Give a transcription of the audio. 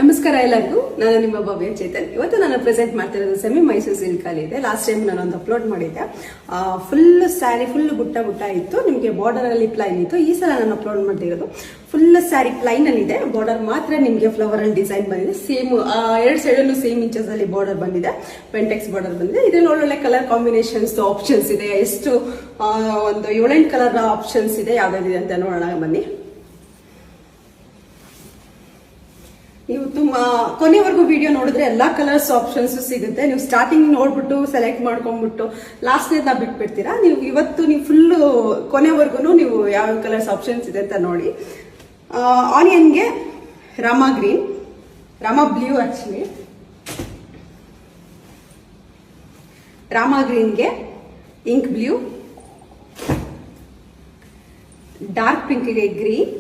ನಮಸ್ಕಾರ ಎಲ್ಲರಿಗೂ. ನಾನು ನಿಮ್ಮ ಭವ್ಯ ಚೇತನ್. ಇವತ್ತು ನಾನು ಪ್ರೆಸೆಂಟ್ ಮಾಡ್ತಿರೋದು ಸೆಮಿ ಮೈಸೂರು ಸಿಲ್ಕ್ ಅಲ್ಲಿ ಇದೆ. ಲಾಸ್ಟ್ ಟೈಮ್ ನಾನು ಒಂದು ಅಪ್ಲೋಡ್ ಮಾಡಿದ್ದೆ. ಫುಲ್ ಸ್ಯಾರಿ ಫುಲ್ ಬುಟ್ಟ ಇತ್ತು, ನಿಮಗೆ ಬಾರ್ಡರ್ ಅಲ್ಲಿ ಪ್ಲೈನ್ ಇತ್ತು. ಈ ಸಲ ನಾನು ಅಪ್ಲೋಡ್ ಮಾಡ್ತಿರೋದು ಫುಲ್ ಸ್ಯಾರಿ ಪ್ಲೈನ್ ಅಲ್ಲಿ ಇದೆ. ಬಾರ್ಡರ್ ಮಾತ್ರ ನಿಮಗೆ ಫ್ಲವರ್ ಅಲ್ಲಿ ಡಿಸೈನ್ ಬಂದಿದೆ. ಸೇಮ್ ಎರಡು ಸೈಡ್ ಅಲ್ಲೂ ಸೇಮ್ ಇಂಚಸ್ ಅಲ್ಲಿ ಬಾರ್ಡರ್ ಬಂದಿದೆ. ಪೆಂಟೆಕ್ಸ್ ಬಾರ್ಡರ್ ಬಂದಿದೆ. ಇದ್ರಲ್ಲಿ ಒಳ್ಳೊಳ್ಳೆ ಕಲರ್ ಕಾಂಬಿನೇಷನ್ಸ್ ಆಪ್ಷನ್ಸ್ ಇದೆ. ಎಷ್ಟು ಒಂದು 7-8 ಕಲರ್ ಆಪ್ಷನ್ಸ್ ಇದೆ. ಯಾವ್ದಾದಿದೆ ಅಂತ ನೋಡೋಣ ಬನ್ನಿ. ನೀವು ತುಂಬಾ ಕೊನೆವರೆಗೂ ವಿಡಿಯೋ ನೋಡಿದ್ರೆ ಎಲ್ಲಾ ಕಲರ್ಸ್ ಆಪ್ಷನ್ಸ್ ಸಿಗುತ್ತೆ. ನೀವು ಸ್ಟಾರ್ಟಿಂಗ್ ನೋಡ್ಬಿಟ್ಟು ಸೆಲೆಕ್ಟ್ ಮಾಡ್ಕೊಂಡ್ಬಿಟ್ಟು ಲಾಸ್ಟ್ ನ ಬಿಟ್ಬಿಡ್ತೀರಾ. ನೀವು ಇವತ್ತು ನೀವು ಫುಲ್ ಕೊನೆವರೆಗೂ ನೀವು ಯಾವ ಕಲರ್ಸ್ ಆಪ್ಷನ್ಸ್ ಇದೆ ಅಂತ ನೋಡಿ. ಆನಿಯನ್ಗೆ Rama green, Rama blue, actually Rama ಗ್ರೀನ್ಗೆ ಇಂಕ್ ಬ್ಲೂ, ಡಾರ್ಕ್ ಪಿಂಕ್ಗೆ ಗ್ರೀನ್,